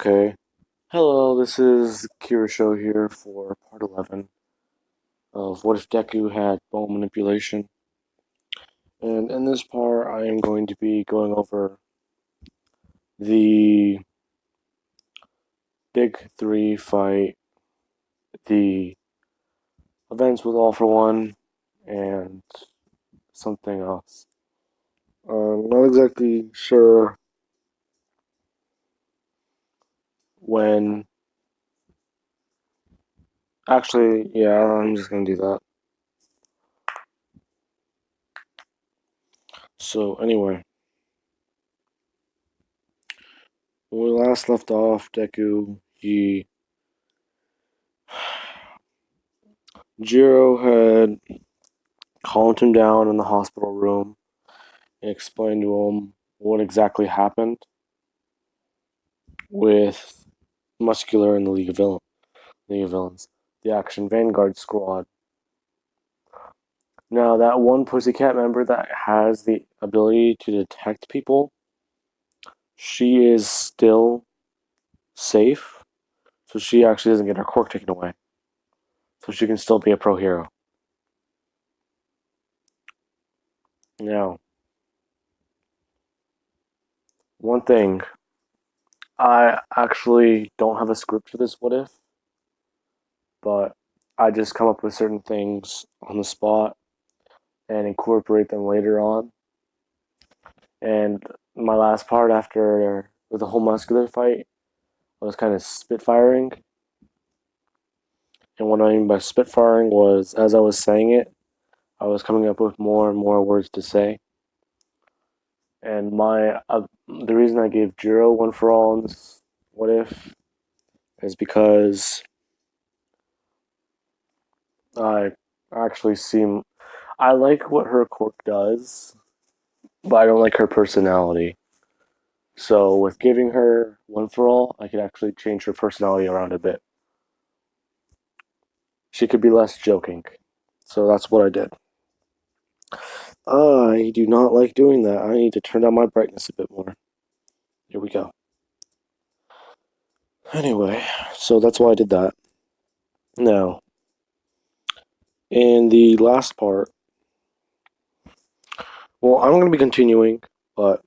Okay. Hello, this is Kira Show here for part 11 of What If Deku Had Bone Manipulation. And in this part, I am going to be going over the Big Three fight, the events with All for One, and something else. I'm not exactly sure when. Actually, yeah, I'm just going to do that. So, anyway, when we last left off, Deku, Jiro had calmed him down in the hospital room and explained to him what exactly happened with Muscular and the League of Villains, the Action Vanguard Squad. Now, that one Pussycat member that has the ability to detect people, she is still safe, so she actually doesn't get her quirk taken away. So she can still be a pro hero. Now, one thing, I actually don't have a script for this what if, but I just come up with certain things on the spot and incorporate them later on. And my last part after with the whole muscular fight, I was kind of spitfiring. And what I mean by spitfiring was as I was saying it, I was coming up with more and more words to say. And the reason I gave Jiro one for all in this what if is because I actually seem I like what her quirk does, but I don't like her personality. So with giving her one for all, I could actually change her personality around a bit. She could be less joking. So that's what I did. I do not like doing that. I need to turn down my brightness a bit more. Here we go. Anyway, so that's why I did that. Now, in the last part, well, I'm going to be continuing, but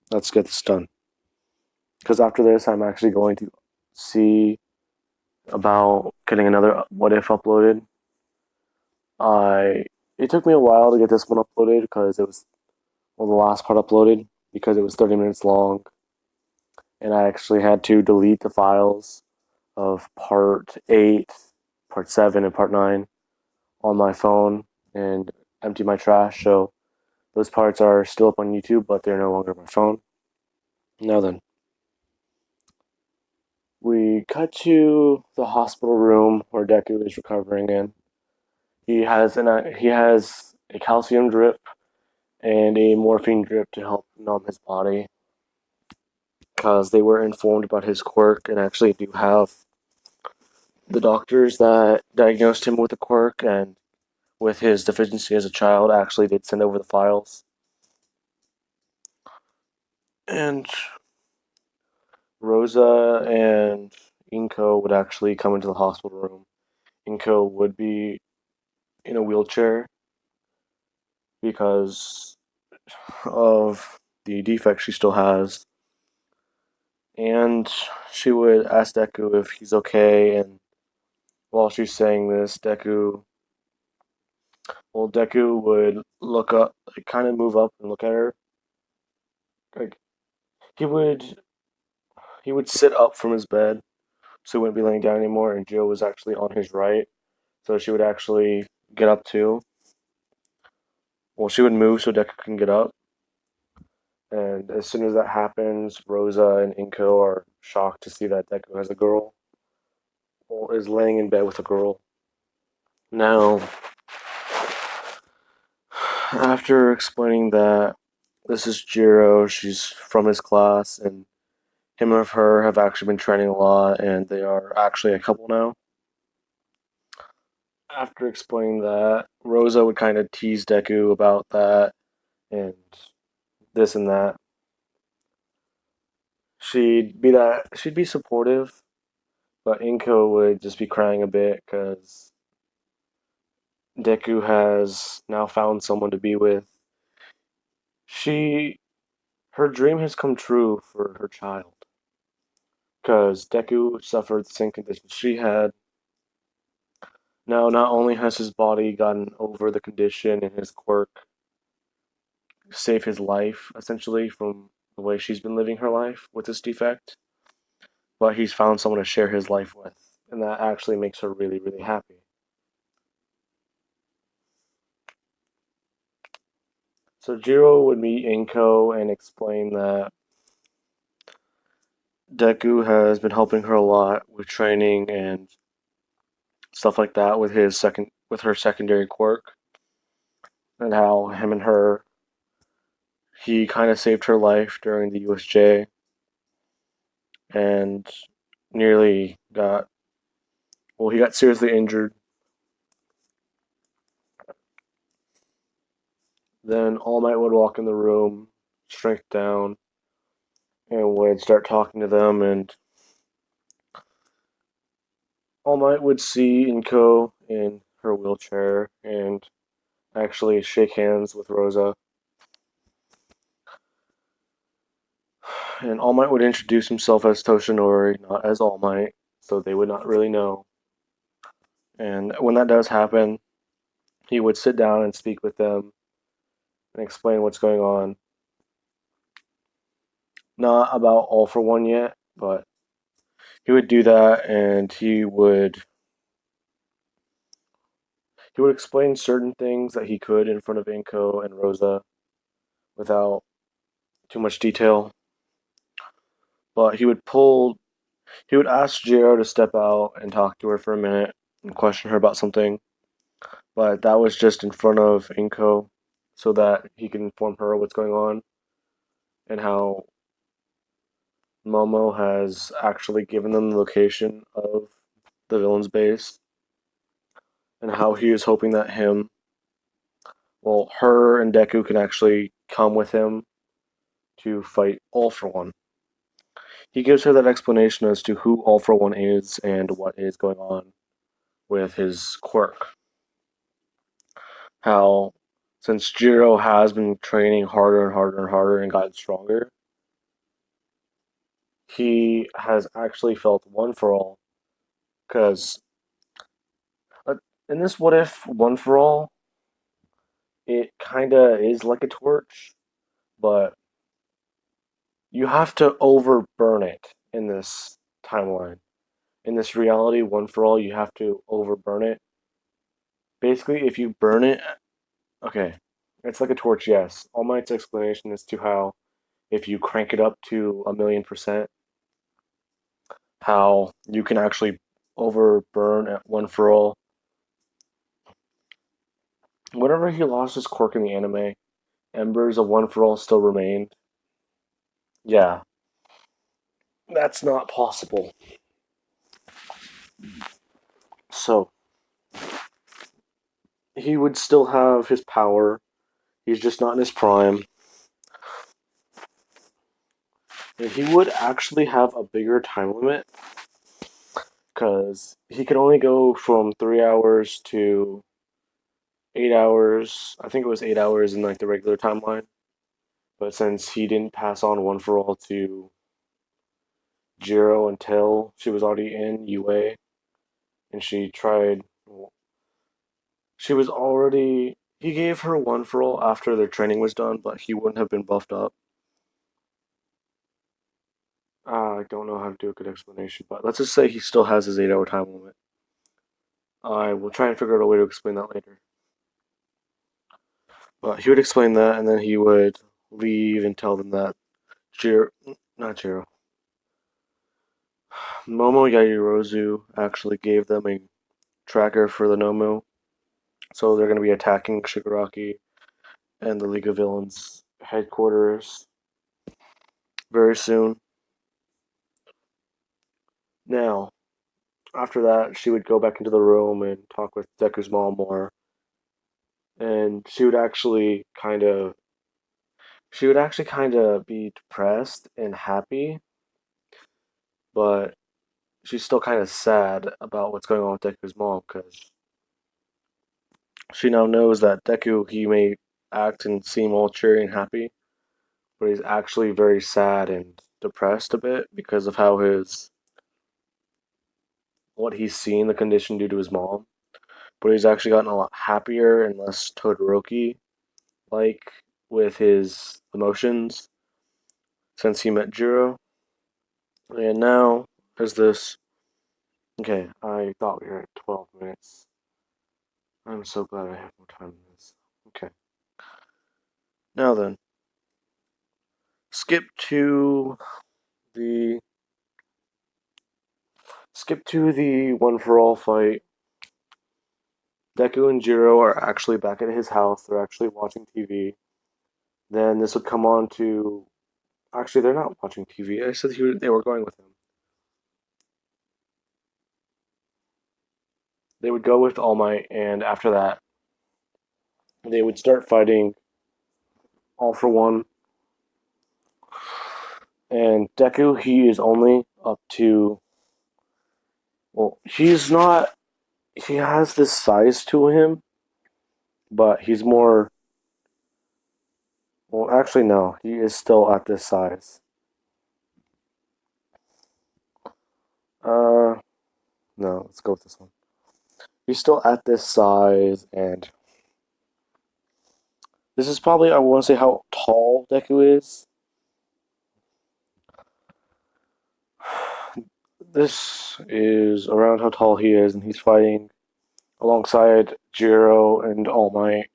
let's get this done. Because after this, I'm actually going to see about getting another what if uploaded. I It took me a while to get this one uploaded because it was the last part uploaded because it was 30 minutes long, and I actually had to delete the files of part 8, part 7, and part 9 on my phone and empty my trash. So those parts are still up on YouTube, but they're no longer on my phone. Now then, we cut to the hospital room where Deku is recovering in. He has a calcium drip and a morphine drip to help numb his body because they were informed about his quirk and actually do have the doctors that diagnosed him with a quirk and with his deficiency as a child actually did send over the files. And Rosa and Inko would actually come into the hospital room. Inko would be in a wheelchair because of the defect she still has. And she would ask Deku if he's okay, and while she's saying this, Deku would look up, like, kind of move up and look at her. Like he would he would sit up from his bed, so he wouldn't be laying down anymore. And Jill was actually on his right, so she would actually get up too. Well, she would move so Deku can get up. And as soon as that happens, Rosa and Inko are shocked to see that Deku has a girl. Well, is laying in bed with a girl. Now, after explaining that this is Jiro, she's from his class, and him and her have actually been training a lot, and they are actually a couple now. After explaining that, Rosa would kind of tease Deku about that and this and that. she'd be supportive, but Inko would just be crying a bit because Deku has now found someone to be with. She Her dream has come true for her child because Deku suffered the same condition she had. Now, not only has his body gotten over the condition and his quirk saved his life essentially from the way she's been living her life with this defect, but he's found someone to share his life with, and that actually makes her really, really happy. So Jiro would meet Inko and explain that Deku has been helping her a lot with training and stuff like that with her secondary quirk, and how him and her he kind of saved her life during the USJ and nearly got he got seriously injured. Then All Might would walk in the room, strength down, and would start talking to them. And All Might would see Inko in her wheelchair and actually shake hands with Rosa. And All Might would introduce himself as Toshinori, not as All Might, so they would not really know. And when that does happen, he would sit down and speak with them and explain what's going on. Not about All for One yet, but he would do that, and he would explain certain things that he could in front of Inko and Rosa without too much detail. But he would ask Jiro to step out and talk to her for a minute and question her about something. But that was just in front of Inko so that he can inform her what's going on and how Momo has actually given them the location of the villain's base and how he is hoping that her and Deku can actually come with him to fight All for One. He gives her that explanation as to who All for One is and what is going on with his quirk. How, since Jiro has been training harder and harder and harder and gotten stronger, he has actually felt one for all. Because in this What If One for All, it kinda is like a torch, but you have to overburn it in this timeline. In this reality, One for All, you have to overburn it. Basically, if you burn it, okay, it's like a torch, yes. All Might's explanation as to how if you crank it up to 1,000,000%, how you can actually overburn at One for All. Whenever he lost his quirk in the anime, embers of One for All still remained. Yeah, that's not possible. So, he would still have his power. He's just not in his prime. And he would actually have a bigger time limit because he could only go from 3 hours to 8 hours. I think it was 8 hours in like the regular timeline. But since he didn't pass on One for All to Jiro until she was already in UA, and she was already. He gave her One for All after their training was done, but he wouldn't have been buffed up. I don't know how to do a good explanation, but let's just say he still has his 8 hour time limit. I will try and figure out a way to explain that later. But he would explain that, and then he would leave and tell them that Jiro, not Jiro, Momo Yajirozu actually gave them a tracker for the Nomu, so they're going to be attacking Shigaraki and the League of Villains headquarters very soon. Now, after that, she would go back into the room and talk with Deku's mom more, and she would actually kind of be depressed and happy but she's still kind of sad about what's going on with Deku's mom because she now knows that Deku, he may act and seem all cheery and happy, but he's actually very sad and depressed a bit because of how his what he's seen the condition due to his mom. But he's actually gotten a lot happier and less Todoroki like with his emotions since he met Jiro. And now, as this. Okay, I thought we were at 12 minutes. I'm so glad I have more time than this. Okay. Now then, skip to the one for all fight. Deku and Jiro are actually back at his house. They're actually watching TV. Then this would come on to. Actually, they're not watching TV. I said they were going with him. They would go with All Might, and after that, they would start fighting All for One. And Deku, he is only up to. Well, he's not. He has this size to him, but he's more. Well, actually, no. He is still at this size. Uh, no. Let's go with this one. He's still at this size, and this is probably I want to say how tall Deku is. This is around how tall he is, and he's fighting alongside Jiro and All Might.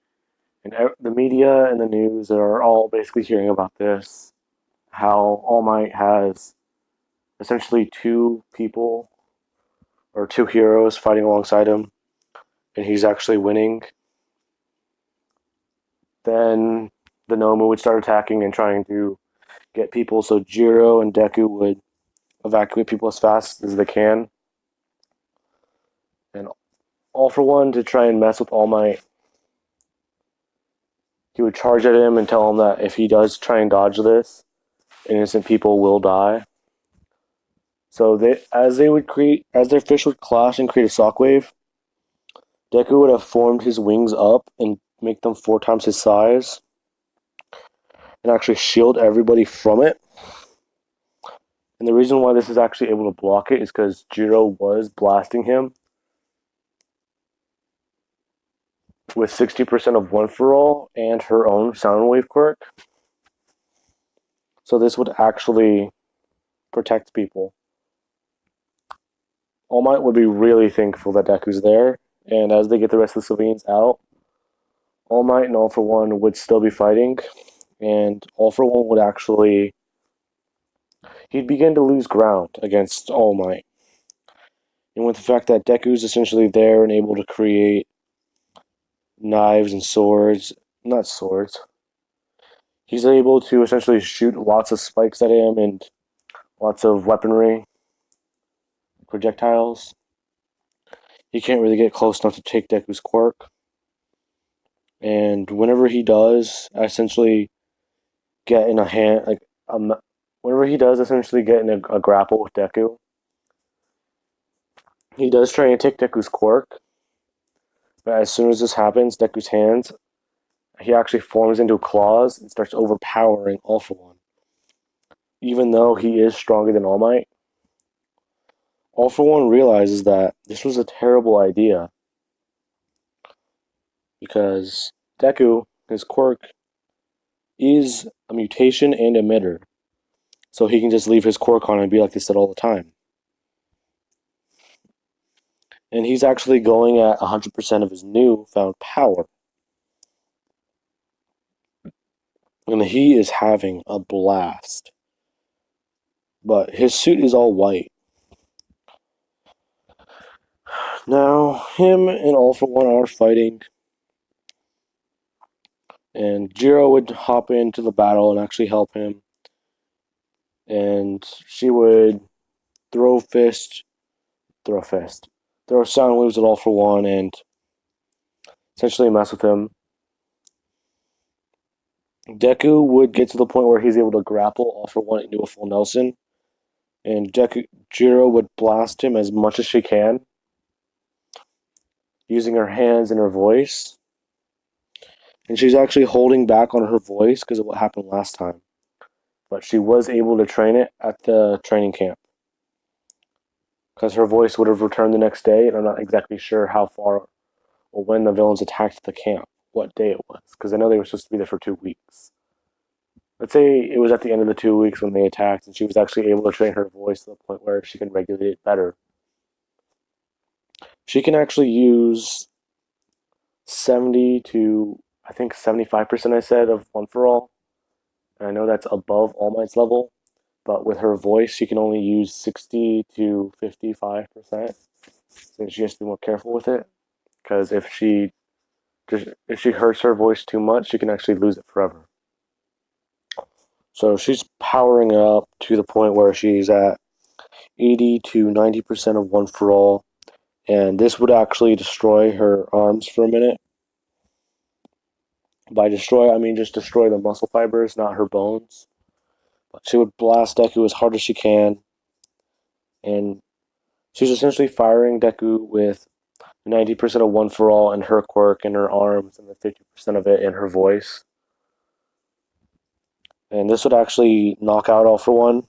And the media and the news are all basically hearing about this. How All Might has essentially two people or two heroes fighting alongside him, and he's actually winning. Then the Nomu would start attacking and trying to get people, so Jiro and Deku would evacuate people as fast as they can. And All for One, to try and mess with All Might, he would charge at him and tell him that if he does try and dodge this, innocent people will die. So as their fish would clash and create a shockwave, Deku would have formed his wings up and make them 4 times his size, and actually shield everybody from it. And the reason why this is actually able to block it is because Jiro was blasting him with 60% of One For All and her own Soundwave quirk. So this would actually protect people. All Might would be really thankful that Deku's there, and as they get the rest of the civilians out, All Might and All For One would still be fighting, and All For One would actually. He'd begin to lose ground against All Might. And with the fact that Deku's essentially there and able to create knives and swords, not swords, he's able to essentially shoot lots of spikes at him and lots of weaponry, projectiles. He can't really get close enough to take Deku's quirk. And whenever he does, essentially get in a hand, whenever he does essentially get in a grapple with Deku, he does try and take Deku's quirk. But as soon as this happens, Deku's hands, he actually forms into claws and starts overpowering All For One. Even though he is stronger than All Might, All For One realizes that this was a terrible idea because Deku, his quirk, is a mutation and emitter. So he can just leave his quirk on and be like this all the time. And he's actually going at 100% of his newfound power. And he is having a blast. But his suit is all white. Now, him and All For One are fighting. And Jiro would hop into the battle and actually help him. And she would throw sound waves at All For One and essentially mess with him. Deku would get to the point where he's able to grapple All For One into a full Nelson, And Jiro would blast him as much as she can, using her hands and her voice. And she's actually holding back on her voice because of what happened last time. But she was able to train it at the training camp. Because her voice would have returned the next day, and I'm not exactly sure how far or when the villains attacked the camp, what day it was. Because I know they were supposed to be there for 2 weeks. Let's say it was at the end of the 2 weeks when they attacked, and she was actually able to train her voice to the point where she can regulate it better. She can actually use 70 to, I think, 75%, I said, of One For All. And I know that's above All Might's level, but with her voice, she can only use 60 to 55%. So she has to be more careful with it, because if she hurts her voice too much, she can actually lose it forever. So she's powering up to the point where she's at 80 to 90% of One For All, and this would actually destroy her arms for a minute. By destroy, I mean just destroy the muscle fibers, not her bones. But she would blast Deku as hard as she can, and she's essentially firing Deku with 90% of One For All in her quirk in her arms, and the 50% of it in her voice. And this would actually knock out All For One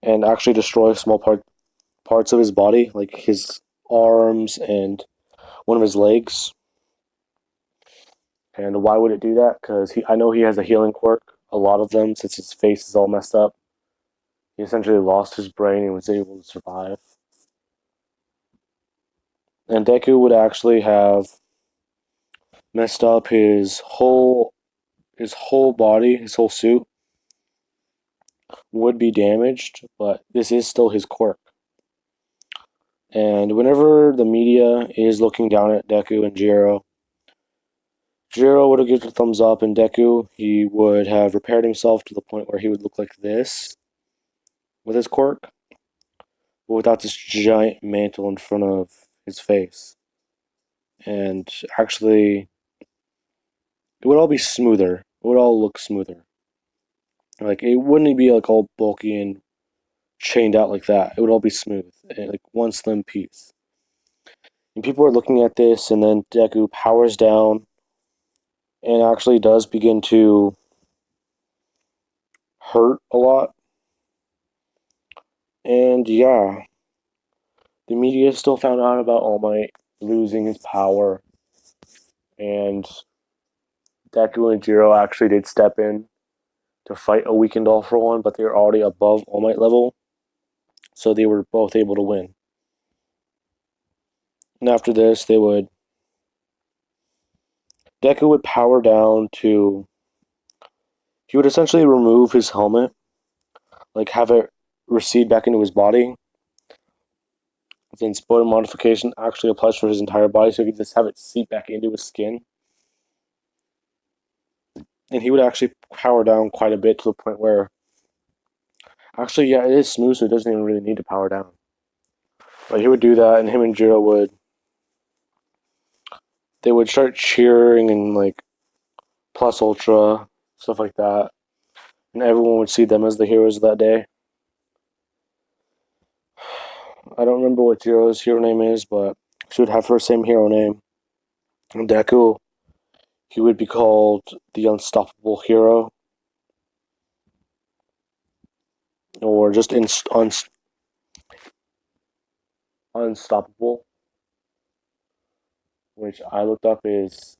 and actually destroy parts of his body, like his arms and one of his legs. And why would it do that? Because I know he has a healing quirk, a lot of them, since his face is all messed up. He essentially lost his brain and was able to survive. And Deku would actually have messed up his whole body, his whole suit would be damaged, but this is still his quirk. And whenever the media is looking down at Deku and Jiro would have given a thumbs up, and Deku, he would have repaired himself to the point where he would look like this with his quirk, but without this giant mantle in front of his face. And actually, it would all be smoother. It would all look smoother. Like, it wouldn't be like all bulky and chained out like that. It would all be smooth, like one slim piece. And people are looking at this, and then Deku powers down and actually does begin to hurt a lot. And yeah, the media still found out about All Might losing his power, and Deku and Jiro actually did step in to fight a weakened All For One, but they were already above All Might level, so they were both able to win. And after this, Deku would power down to. He would essentially remove his helmet, like have it recede back into his body. Then spoiler modification actually applies for his entire body, so he could just have it seep back into his skin. And he would actually power down quite a bit to the point where, actually, yeah, it is smooth, so it doesn't even really need to power down. But he would do that, and him and Jiro they would start cheering and like plus ultra stuff like that, and everyone would see them as the heroes of that day. I don't remember what Jiro's hero name is, but she would have her same hero name. And Deku, he would be called the Unstoppable Hero, or just Unstoppable, which I looked up is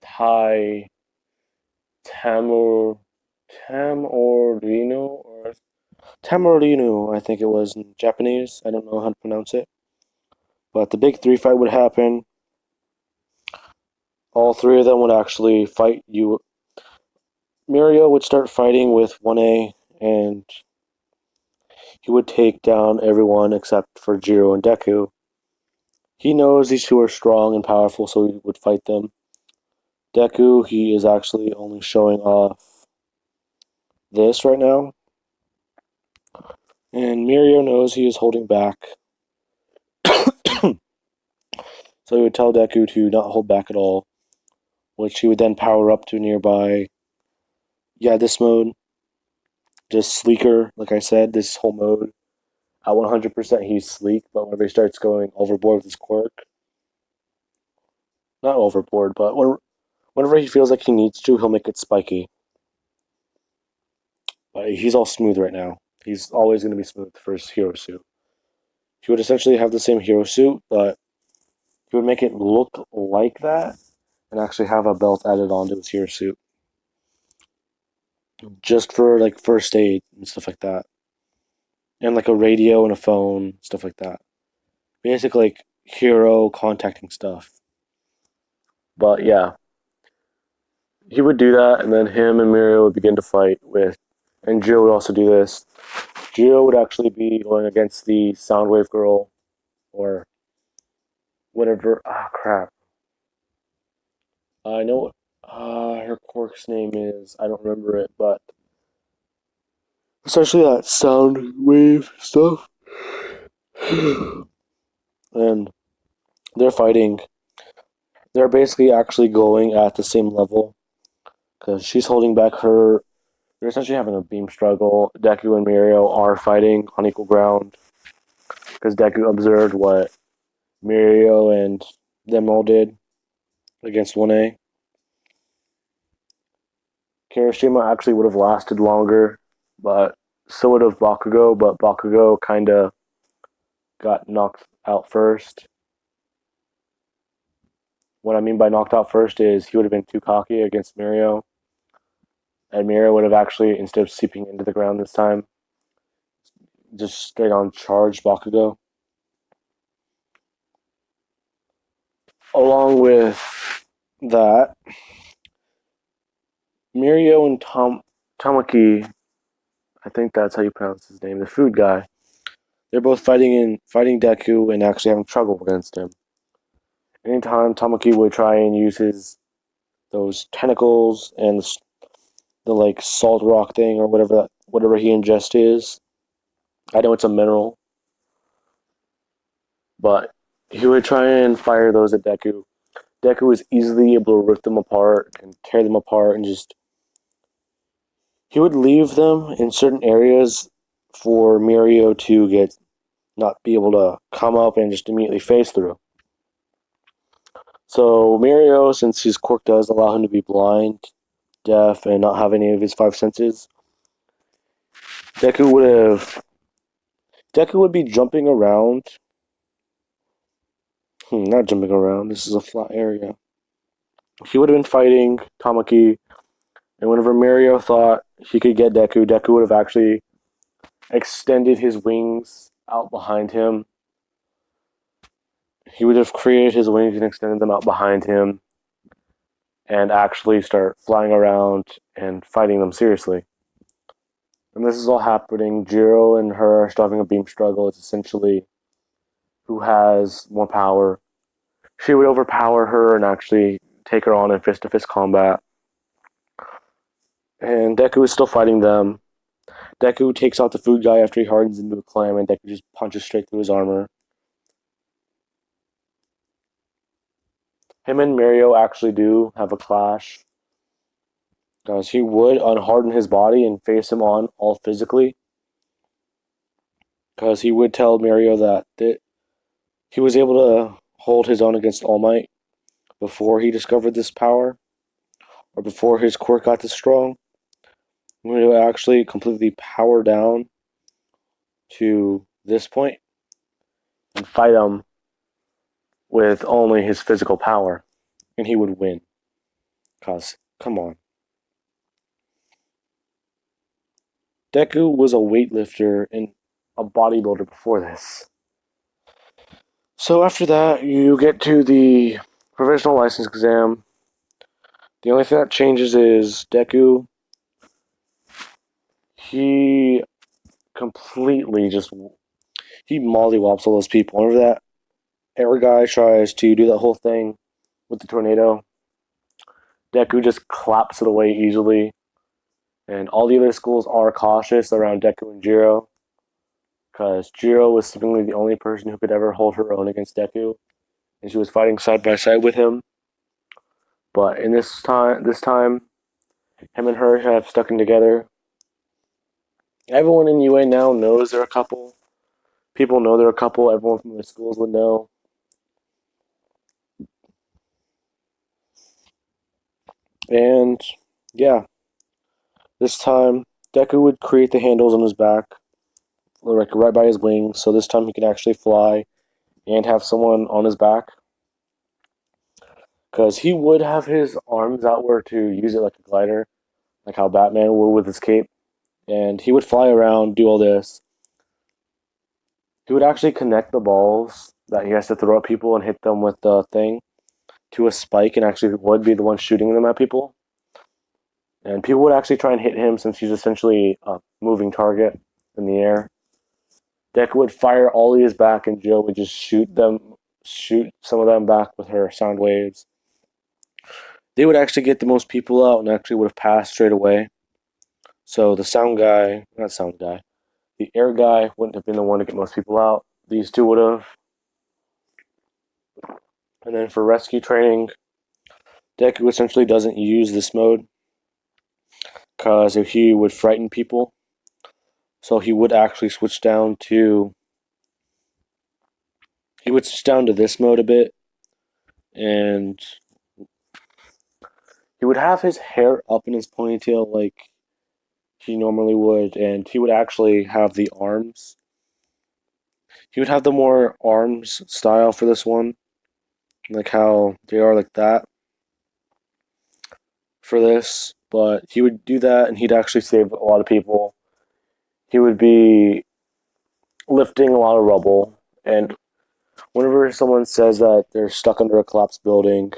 Tai Tamur Tamorino or Tamorino, I think it was in Japanese. I don't know how to pronounce it. But the big three fight would happen. All three of them would actually fight you. Mirio would start fighting with 1A, and he would take down everyone except for Jiro and Deku. He knows these two are strong and powerful, so he would fight them. Deku, he is actually only showing off this right now. And Mirio knows he is holding back. So he would tell Deku to not hold back at all, which he would then power up to nearby, yeah, this mode. just sleeker. Like I said, this whole mode at 100% he's sleek, but whenever he starts going overboard with his quirk, not overboard, but whenever he feels like he needs to, he'll make it spiky. But he's all smooth right now. He's always going to be smooth for his hero suit. He would essentially have the same hero suit, but he would make it look like that and actually have a belt added onto his hero suit. Just for like first aid and stuff like that. And like a radio and a phone, stuff like that. Basically like hero contacting stuff. But yeah, he would do that, and then him and Mirio would begin to fight with, and Jiro would also do this. Jiro would actually be going against the Soundwave Girl, or whatever. Ah, crap. I know what her quirk's name is. I don't remember it, but essentially that Soundwave stuff. And they're fighting. They're basically actually going at the same level because she's holding back her. They're essentially having a beam struggle. Deku and Mirio are fighting on equal ground because Deku observed what Mirio and them all did against 1A. Kirishima actually would have lasted longer, but so would have Bakugo, but Bakugo kind of got knocked out first. What I mean by knocked out first is he would have been too cocky against Mirio, and Mirio would have actually, instead of seeping into the ground this time, just straight on charged Bakugo. Along with that, Mirio and Tamaki, I think that's how you pronounce his name, the food guy. They're both fighting Deku and actually having trouble against him. Anytime Tamaki would try and use his those tentacles and the like salt rock thing or whatever he ingests is. I know it's a mineral, but he would try and fire those at Deku. Deku was easily able to rip them apart and tear them apart and just he would leave them in certain areas for Mirio to get not be able to come up and just immediately phase through. So Mirio, since his quirk does allow him to be blind, deaf, and not have any of his five senses, Deku would have Deku would be jumping around. Not jumping around. This is a flat area. He would have been fighting Tamaki, and whenever Mirio thought he could get Deku, Deku would have actually extended his wings out behind him. He would have created his wings and extended them out behind him and actually start flying around and fighting them seriously. And this is all happening. Jiro and her are still having a beam struggle. It's essentially who has more power. She would overpower her and actually take her on in fist-to-fist combat. And Deku is still fighting them. Deku takes out the food guy after he hardens into a clam, and Deku just punches straight through his armor. Him and Mirio actually do have a clash. Because he would unharden his body and face him on all physically. Because he would tell Mirio that he was able to hold his own against All Might before he discovered this power, or before his quirk got this strong. He would actually completely power down to this point and fight him with only his physical power, and he would win. Cause, come on. Deku was a weightlifter and a bodybuilder before this. So after that, you get to the provisional license exam. The only thing that changes is Deku. He completely just he mollywops all those people. Whenever that air guy tries to do that whole thing with the tornado, Deku just claps it away easily. And all the other schools are cautious around Deku and Jiro, because Jiro was seemingly the only person who could ever hold her own against Deku, and she was fighting side by side with him. But in this time, him and her have stuck in together. Everyone in UA now knows they're a couple. People know they're a couple. Everyone from their schools would know. And yeah, this time Deku would create the handles on his back, like right by his wings. So this time he could actually fly and have someone on his back. Because he would have his arms outward to use it like a glider, like how Batman would with his cape. And he would fly around, do all this. He would actually connect the balls that he has to throw at people and hit them with the thing to a spike, and actually would be the one shooting them at people. And people would actually try and hit him since he's essentially a moving target in the air. Deku would fire Ollie's back, and Jill would just shoot some of them back with her sound waves. They would actually get the most people out and actually would have passed straight away. So the not sound guy, the air guy wouldn't have been the one to get most people out. These two would have. And then for rescue training, Deku essentially doesn't use this mode because he would frighten people. So he would switch down to this mode a bit, and he would have his hair up in his ponytail like he normally would, and he would actually have the arms. He would have the more arms style for this one, like how they are like that for this. But he would do that, and he'd actually save a lot of people. He would be lifting a lot of rubble, and whenever someone says that they're stuck under a collapsed building,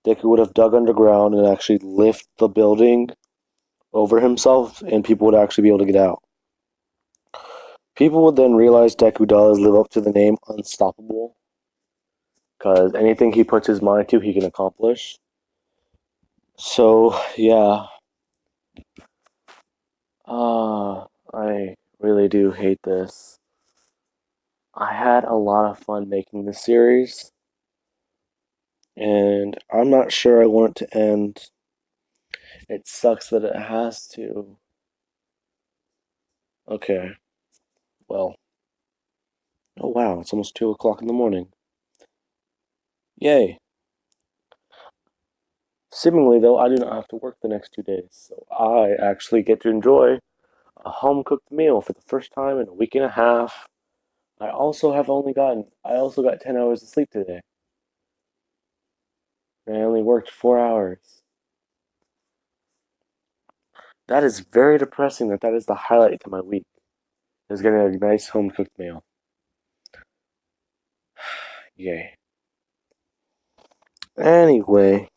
Deku would have dug underground and actually lift the building over himself, and people would actually be able to get out. People would then realize Deku does live up to the name Unstoppable, because anything he puts his mind to, he can accomplish. So, yeah. I really do hate this. I had a lot of fun making this series, and I'm not sure I want it to end. It sucks that it has to. Okay, well. Oh wow, it's almost 2 o'clock in the morning. Yay. Seemingly, though, I do not have to work the next 2 days, so I actually get to enjoy a home cooked meal for the first time in a week and a half. I also got 10 hours of sleep today. And I only worked 4 hours. That is very depressing that is the highlight to my week. Is getting a nice home cooked meal. Yay. Anyway,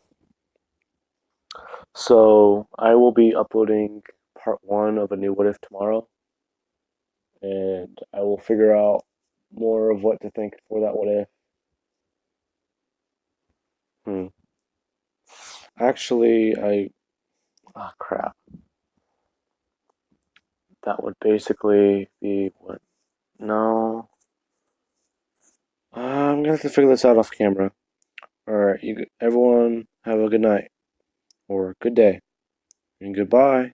so I will be uploading part one of a new What If tomorrow, and I will figure out more of what to think for that What If. Hmm. Actually, crap. That would basically be what? No. I'm gonna have to figure this out off camera. Alright, everyone have a good night, or good day, and goodbye.